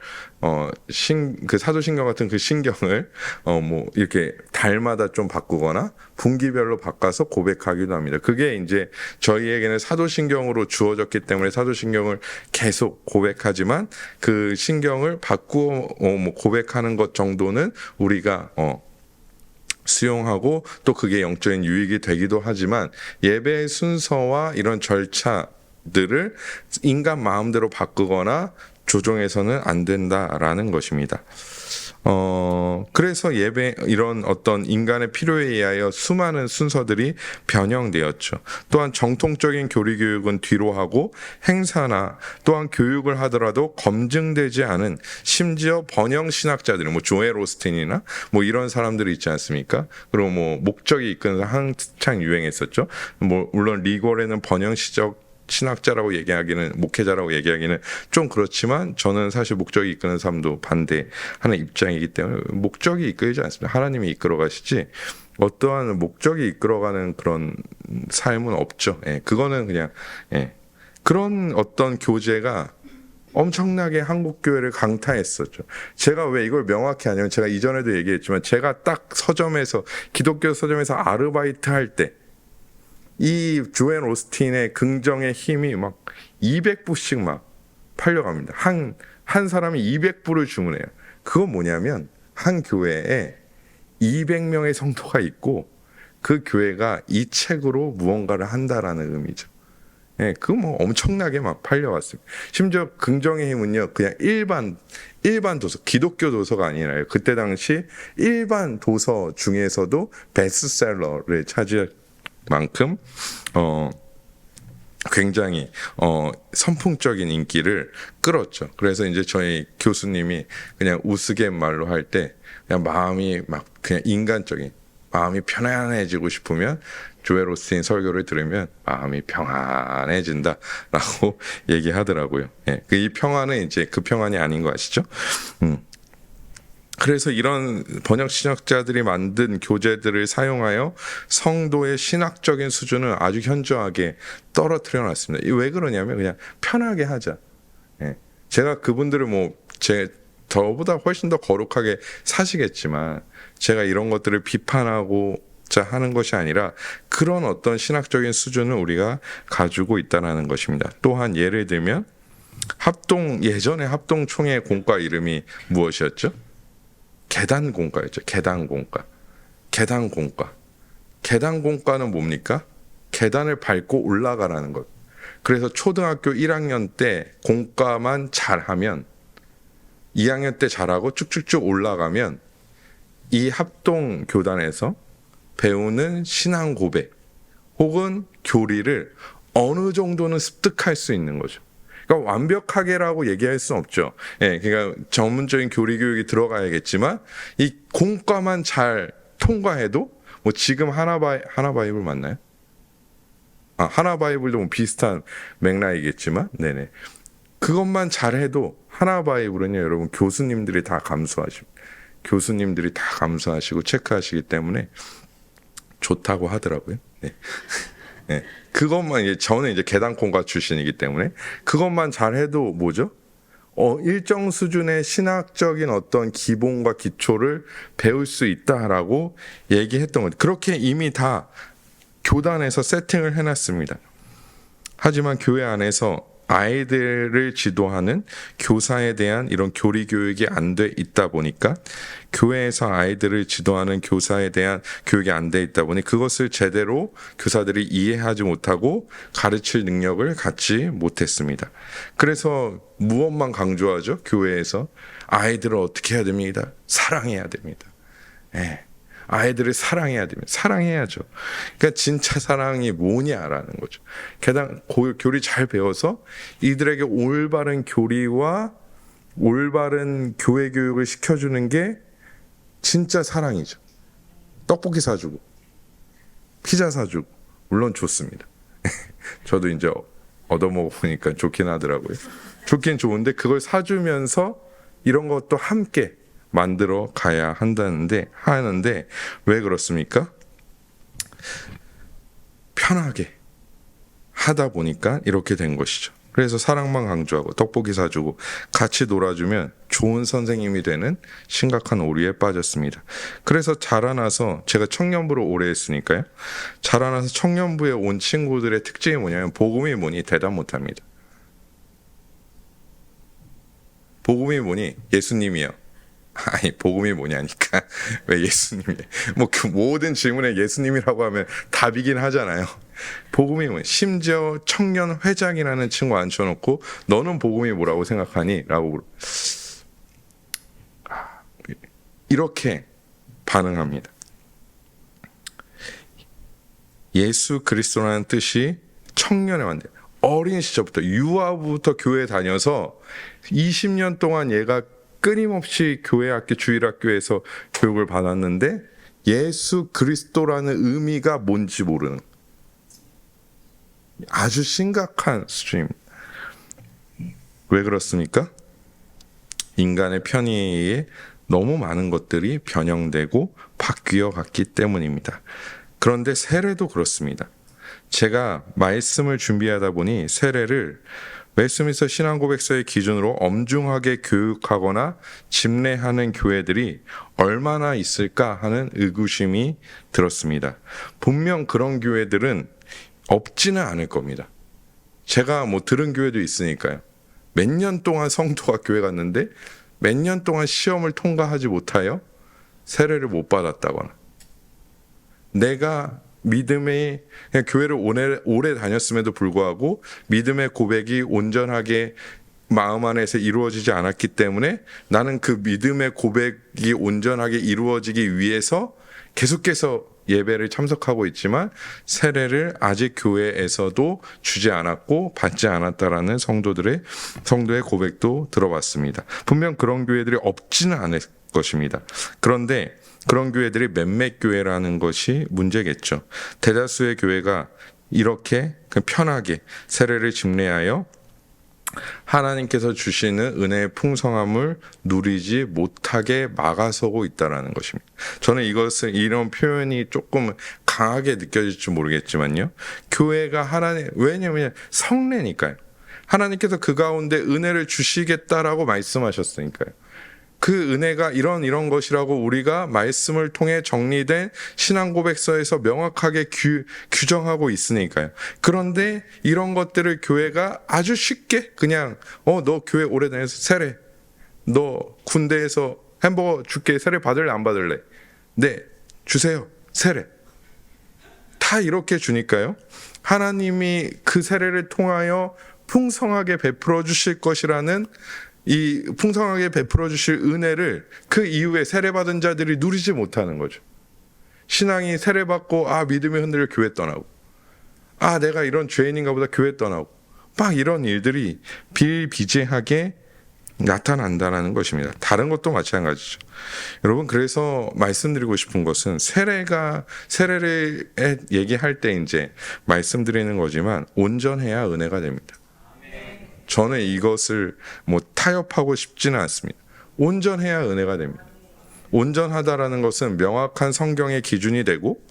그 사도신경 같은 그 신경을 뭐 이렇게 달마다 좀 바꾸거나 분기별로 바꿔서 고백하기도 합니다. 그게 이제 저희에게는 사도신경으로 주어졌기 때문에 사도신경을 계속 고백하지만 그 신경을 바꾸어 뭐 고백하는 것 정도는 우리가 수용하고 또 그게 영적인 유익이 되기도 하지만 예배의 순서와 이런 절차들을 인간 마음대로 바꾸거나 조정해서는 안 된다라는 것입니다. 그래서 이런 어떤 인간의 필요에 의하여 수많은 순서들이 변형되었죠. 또한 정통적인 교리 교육은 뒤로 하고 행사나 또한 교육을 하더라도 검증되지 않은 심지어 번영 신학자들, 뭐 조엘 오스틴이나 뭐 이런 사람들이 있지 않습니까? 그리고 뭐 목적이 이끄는 한창 유행했었죠. 뭐 물론 리골에는 번영 신학자라고 얘기하기는 목회자라고 얘기하기는 좀 그렇지만 저는 사실 목적이 이끄는 삶도 반대하는 입장이기 때문에 목적이 이끌지 않습니다. 하나님이 이끌어 가시지 어떠한 목적이 이끌어가는 그런 삶은 없죠. 그거는 그냥 그런 어떤 교제가 엄청나게 한국 교회를 강타했었죠. 제가 왜 이걸 명확히 하냐면 제가 이전에도 얘기했지만 제가 딱 기독교 서점에서 아르바이트 할 때 이 조엘 오스틴의 긍정의 힘이 막 200부씩 막 팔려갑니다. 한 사람이 200부를 주문해요. 그건 뭐냐면 한 교회에 200명의 성도가 있고 그 교회가 이 책으로 무언가를 한다라는 의미죠. 그거 뭐 엄청나게 막 팔려왔습니다. 심지어 긍정의 힘은요, 그냥 일반 도서, 기독교 도서가 아니라요. 그때 당시 일반 도서 중에서도 베스트셀러를 차지할 만큼 굉장히 선풍적인 인기를 끌었죠. 그래서 이제 저희 교수님이 그냥 우스갯말로 할 때 그냥 마음이 막 그냥 인간적인 마음이 편안해지고 싶으면 조엘 오스틴 설교를 들으면 마음이 평안해진다라고 얘기하더라고요. 이 평안은 이제 그 평안이 아닌 거 아시죠? 그래서 이런 번역 신학자들이 만든 교재들을 사용하여 성도의 신학적인 수준을 아주 현저하게 떨어뜨려 놨습니다. 왜 그러냐면 그냥 편하게 하자. 제가 그분들을 저보다 훨씬 더 거룩하게 사시겠지만 제가 이런 것들을 비판하고자 하는 것이 아니라 그런 어떤 신학적인 수준을 우리가 가지고 있다는 것입니다. 또한 예를 들면 예전에 합동총회 공과 이름이 무엇이었죠? 계단공과였죠. 계단공과. 계단공과는 뭡니까? 계단을 밟고 올라가라는 것. 그래서 초등학교 1학년 때 공과만 잘하면 2학년 때 잘하고 쭉쭉쭉 올라가면 이 합동교단에서 배우는 신앙 고백 혹은 교리를 어느 정도는 습득할 수 있는 거죠. 그러니까 완벽하게라고 얘기할 수 없죠. 예, 그러니까 전문적인 교리 교육이 들어가야겠지만 이 공과만 잘 통과해도 뭐 지금 하나 바이블 맞나요? 하나 바이블도 뭐 비슷한 맥락이겠지만, 네네. 그것만 잘해도 하나 바이블은요, 여러분 교수님들이 다 감수하시고 체크하시기 때문에 좋다고 하더라고요. 네. 네. 그것만 저는 이제 계단공과 출신이기 때문에 그것만 잘해도 뭐죠? 일정 수준의 신학적인 어떤 기본과 기초를 배울 수 있다라고 얘기했던 거죠. 그렇게 이미 다 교단에서 세팅을 해놨습니다. 하지만 교회 안에서 아이들을 지도하는 교사에 대한 이런 교리 교육이 안 돼 있다 보니까 교회에서 아이들을 지도하는 교사에 대한 교육이 안 돼 있다 보니 그것을 제대로 교사들이 이해하지 못하고 가르칠 능력을 갖지 못했습니다. 그래서 무엇만 강조하죠? 교회에서 아이들을 어떻게 해야 됩니다? 사랑해야 됩니다. 예. 아이들을 사랑해야 됩니다. 사랑해야죠. 그러니까 진짜 사랑이 뭐냐라는 거죠. 게다가 교리 잘 배워서 이들에게 올바른 교리와 올바른 교회 교육을 시켜주는 게 진짜 사랑이죠. 떡볶이 사주고 피자 사주고 물론 좋습니다. 저도 이제 얻어먹어보니까 좋긴 하더라고요. 좋긴 좋은데 그걸 사주면서 이런 것도 함께 만들어 가야 하는데 왜 그렇습니까? 편하게 하다 보니까 이렇게 된 것이죠. 그래서 사랑만 강조하고 떡볶이 사주고 같이 놀아주면 좋은 선생님이 되는 심각한 오류에 빠졌습니다. 그래서 자라나서 제가 청년부를 오래 했으니까요. 자라나서 청년부에 온 친구들의 특징이 뭐냐면 복음이 뭐니 대답 못합니다. 복음이 뭐니 예수님이요. 아니 복음이 뭐냐니까 왜 예수님이에요? 뭐 그 모든 질문에 예수님이라고 하면 답이긴 하잖아요. 복음이 뭐냐? 심지어 청년 회장이라는 친구 앉혀놓고 너는 복음이 뭐라고 생각하니? 라고 이렇게 반응합니다. 예수 그리스도라는 뜻이 청년에 왔는데 어린 시절부터 유아부터 교회 다녀서 20년 동안 얘가 끊임없이 교회학교 주일학교에서 교육을 받았는데 예수 그리스도라는 의미가 뭔지 모르는 아주 심각한 수준입니다. 왜 그렇습니까? 인간의 편의에 너무 많은 것들이 변형되고 바뀌어 갔기 때문입니다. 그런데 세례도 그렇습니다. 제가 말씀을 준비하다 보니 세례를 웨스트민스터 신앙고백서의 기준으로 엄중하게 교육하거나 집례하는 교회들이 얼마나 있을까 하는 의구심이 들었습니다. 분명 그런 교회들은 없지는 않을 겁니다. 제가 뭐 들은 교회도 있으니까요. 몇 년 동안 성도가 교회 갔는데 몇 년 동안 시험을 통과하지 못하여 세례를 못 받았다거나 내가 믿음의 교회를 오래 다녔음에도 불구하고 믿음의 고백이 온전하게 마음 안에서 이루어지지 않았기 때문에 나는 그 믿음의 고백이 온전하게 이루어지기 위해서 계속해서 예배를 참석하고 있지만 세례를 아직 교회에서도 주지 않았고 받지 않았다라는 성도의 고백도 들어봤습니다. 분명 그런 교회들이 없지는 않을 것입니다. 그런데 그런 교회들이 몇몇 교회라는 것이 문제겠죠. 대다수의 교회가 이렇게 편하게 세례를 집례하여 하나님께서 주시는 은혜의 풍성함을 누리지 못하게 막아서고 있다는 것입니다. 저는 이런 표현이 조금 강하게 느껴질지 모르겠지만요. 교회가 왜냐하면 성례니까요. 하나님께서 그 가운데 은혜를 주시겠다라고 말씀하셨으니까요. 그 은혜가 이런 것이라고 우리가 말씀을 통해 정리된 신앙고백서에서 명확하게 규정하고 있으니까요. 그런데 이런 것들을 교회가 아주 쉽게 그냥 너 교회 오래 다녀서 세례, 너 군대에서 햄버거 줄게 세례 받을래 안 받을래? 네, 주세요 세례. 다 이렇게 주니까요. 하나님이 그 세례를 통하여 풍성하게 베풀어 주실 것이라는 이 풍성하게 베풀어 주실 은혜를 그 이후에 세례받은 자들이 누리지 못하는 거죠. 신앙이 세례받고 믿음이 흔들려 교회 떠나고 내가 이런 죄인인가 보다 교회 떠나고 막 이런 일들이 비일비재하게 나타난다는 것입니다. 다른 것도 마찬가지죠. 여러분, 그래서 말씀드리고 싶은 것은 세례를 얘기할 때 이제 말씀드리는 거지만 온전해야 은혜가 됩니다. 저는 이것을 뭐 타협하고 싶지는 않습니다. 온전해야 은혜가 됩니다. 온전하다라는 것은 명확한 성경의 기준이 되고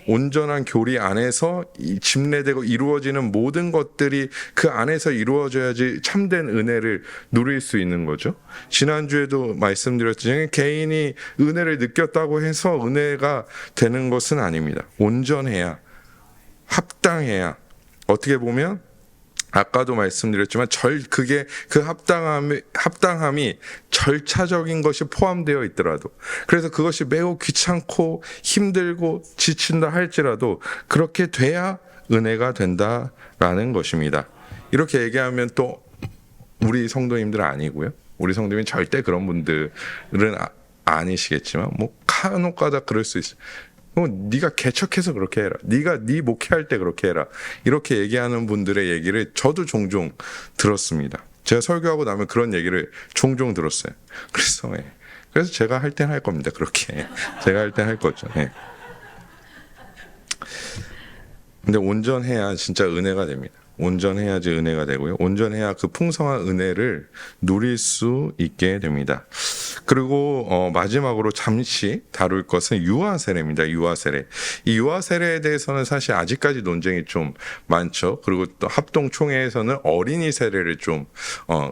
온전한 교리 안에서 집례되고 이루어지는 모든 것들이 그 안에서 이루어져야지 참된 은혜를 누릴 수 있는 거죠. 지난주에도 말씀드렸지만 개인이 은혜를 느꼈다고 해서 은혜가 되는 것은 아닙니다. 온전해야, 합당해야, 어떻게 보면 아까도 말씀드렸지만 그 합당함이 절차적인 것이 포함되어 있더라도, 그래서 그것이 매우 귀찮고 힘들고 지친다 할지라도 그렇게 돼야 은혜가 된다라는 것입니다. 이렇게 얘기하면 또 우리 성도님들은 아니고요. 우리 성도님이 절대 그런 분들은 아니시겠지만 뭐 간혹가다 그럴 수 있어요. 네가 개척해서 그렇게 해라. 네 목회할 때 그렇게 해라. 이렇게 얘기하는 분들의 얘기를 저도 종종 들었습니다. 제가 설교하고 나면 그런 얘기를 종종 들었어요. 그래서 제가 할 땐 할 겁니다. 그렇게 제가 할 땐 할 거죠. 근데 온전해야 진짜 은혜가 됩니다. 온전해야지 은혜가 되고요. 온전해야 그 풍성한 은혜를 누릴 수 있게 됩니다. 그리고 마지막으로 잠시 다룰 것은 유아 세례입니다. 유아 세례. 이 유아 세례에 대해서는 사실 아직까지 논쟁이 좀 많죠. 그리고 또 합동총회에서는 어린이 세례를 좀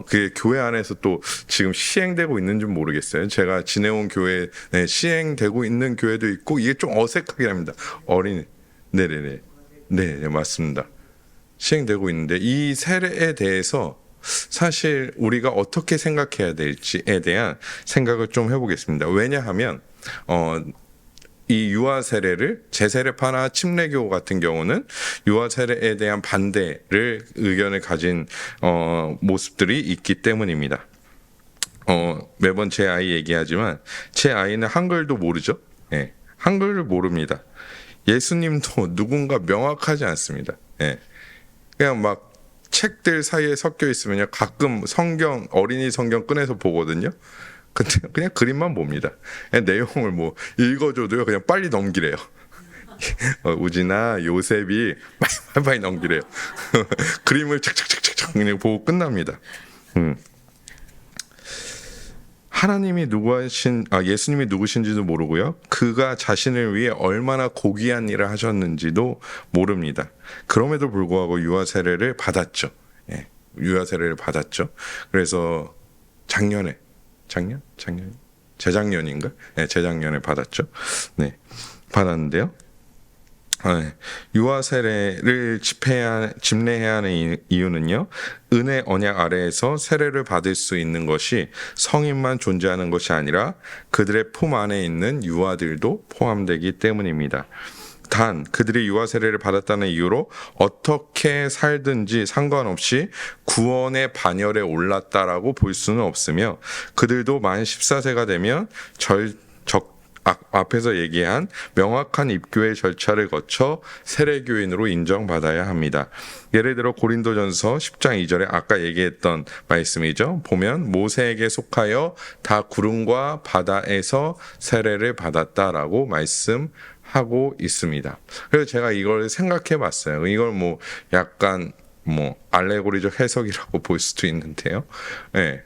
그게 교회 안에서 또 지금 시행되고 있는지 모르겠어요. 제가 지내온 교회에 시행되고 있는 교회도 있고 이게 좀 어색하긴 합니다. 어린이. 네네네. 네, 맞습니다. 시행되고 있는데 이 세례에 대해서 사실 우리가 어떻게 생각해야 될지에 대한 생각을 좀 해보겠습니다. 왜냐하면 이 유아 세례를 제세례파나 침례교 같은 경우는 유아 세례에 대한 반대를 의견을 가진 모습들이 있기 때문입니다. 매번 제 아이 얘기하지만 제 아이는 한글도 모르죠. 예, 한글을 모릅니다. 예수님도 누군가 명확하지 않습니다. 예. 그냥 막 책들 사이에 섞여 있으면요 가끔 어린이 성경 꺼내서 보거든요. 근데 그냥 그림만 봅니다. 내용을 뭐 읽어줘도요 그냥 빨리 넘기래요. 우진아 요셉이 빨리 넘기래요. 그림을 착착착착 그냥 보고 끝납니다. 예수님이 누구신지도 모르고요. 그가 자신을 위해 얼마나 고귀한 일을 하셨는지도 모릅니다. 그럼에도 불구하고 유아 세례를 받았죠. 예, 유아 세례를 받았죠. 그래서 재작년인가? 네, 재작년에 받았죠. 네, 받았는데요. 유아 세례를 집례해야 하는 이유는요, 은혜 언약 아래에서 세례를 받을 수 있는 것이 성인만 존재하는 것이 아니라 그들의 품 안에 있는 유아들도 포함되기 때문입니다. 단 그들이 유아 세례를 받았다는 이유로 어떻게 살든지 상관없이 구원의 반열에 올랐다라고 볼 수는 없으며, 그들도 만 14세가 되면 앞에서 얘기한 명확한 입교의 절차를 거쳐 세례교인으로 인정받아야 합니다. 예를 들어 고린도전서 10장 2절에 아까 얘기했던 말씀이죠. 보면 모세에게 속하여 다 구름과 바다에서 세례를 받았다라고 말씀하고 있습니다. 그래서 제가 이걸 생각해 봤어요. 이걸 약간 알레고리적 해석이라고 볼 수도 있는데요. 네.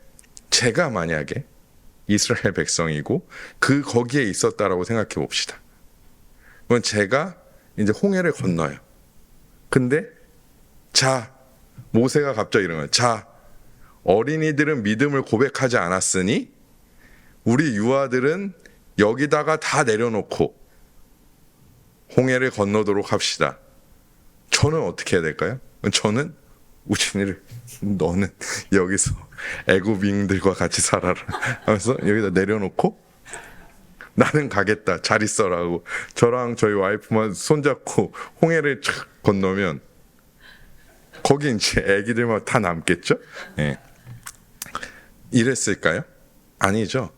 제가 만약에 이스라엘 백성이고 거기에 있었다라고 생각해 봅시다. 그럼 제가 이제 홍해를 건너요. 근데 모세가 갑자기 이러는 거예요. 어린이들은 믿음을 고백하지 않았으니 우리 유아들은 여기다가 다 내려놓고 홍해를 건너도록 합시다. 저는 어떻게 해야 될까요? 저는 우진이를 너는 여기서 애굽인들과 같이 살아라 하면서 여기다 내려놓고 나는 가겠다 잘 있어라고 저랑 저희 와이프만 손잡고 홍해를 촥 건너면 거기 이제 애기들만 다 남겠죠? 예. 이랬을까요? 아니죠.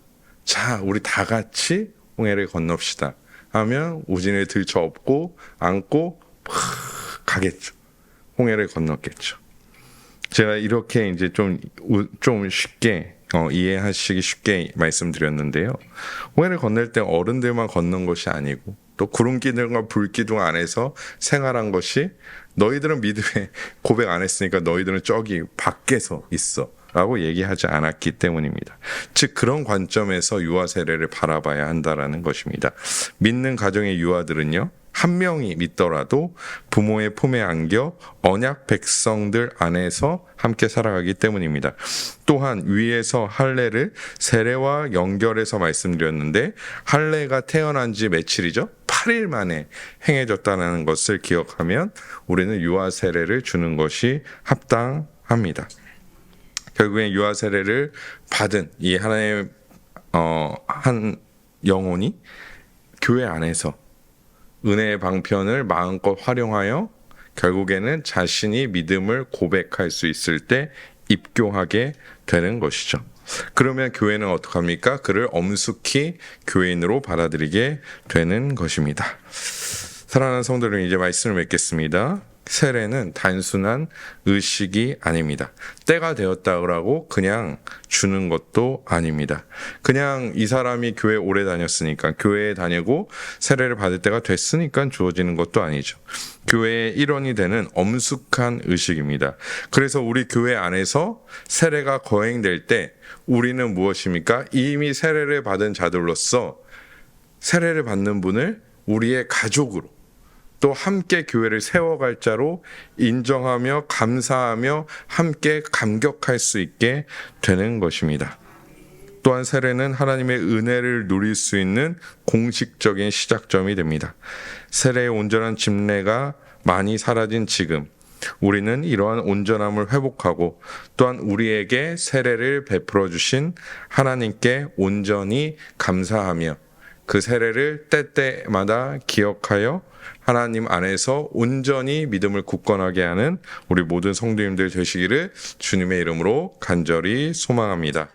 우리 다 같이 홍해를 건넙시다 하면 우진을 들쳐업고 안고 가겠죠. 홍해를 건넜겠죠. 제가 이렇게 이제 좀 쉽게 이해하시기 쉽게 말씀드렸는데요. 홍해를 건널 때 어른들만 걷는 것이 아니고 또 구름기둥과 불기둥 안에서 생활한 것이 너희들은 믿음에 고백 안 했으니까 너희들은 저기 밖에서 있어 라고 얘기하지 않았기 때문입니다. 즉 그런 관점에서 유아 세례를 바라봐야 한다라는 것입니다. 믿는 가정의 유아들은요, 한 명이 믿더라도 부모의 품에 안겨 언약 백성들 안에서 함께 살아가기 때문입니다. 또한 위에서 할례를 세례와 연결해서 말씀드렸는데 할례가 태어난 지 며칠이죠? 8일 만에 행해졌다는 것을 기억하면 우리는 유아 세례를 주는 것이 합당합니다. 결국엔 유아 세례를 받은 이 하나의 한 영혼이 교회 안에서 은혜의 방편을 마음껏 활용하여 결국에는 자신이 믿음을 고백할 수 있을 때 입교하게 되는 것이죠. 그러면 교회는 어떡합니까? 그를 엄숙히 교인으로 받아들이게 되는 것입니다. 사랑하는 성도들, 이제 말씀을 맺겠습니다. 세례는 단순한 의식이 아닙니다. 때가 되었다고 그냥 주는 것도 아닙니다. 그냥 이 사람이 교회 오래 다녔으니까, 교회에 다니고 세례를 받을 때가 됐으니까 주어지는 것도 아니죠. 교회의 일원이 되는 엄숙한 의식입니다. 그래서 우리 교회 안에서 세례가 거행될 때 우리는 무엇입니까? 이미 세례를 받은 자들로서 세례를 받는 분을 우리의 가족으로 또 함께 교회를 세워갈 자로 인정하며 감사하며 함께 감격할 수 있게 되는 것입니다. 또한 세례는 하나님의 은혜를 누릴 수 있는 공식적인 시작점이 됩니다. 세례의 온전한 집례가 많이 사라진 지금 우리는 이러한 온전함을 회복하고 또한 우리에게 세례를 베풀어 주신 하나님께 온전히 감사하며 그 세례를 때때마다 기억하여 하나님 안에서 온전히 믿음을 굳건하게 하는 우리 모든 성도님들 되시기를 주님의 이름으로 간절히 소망합니다.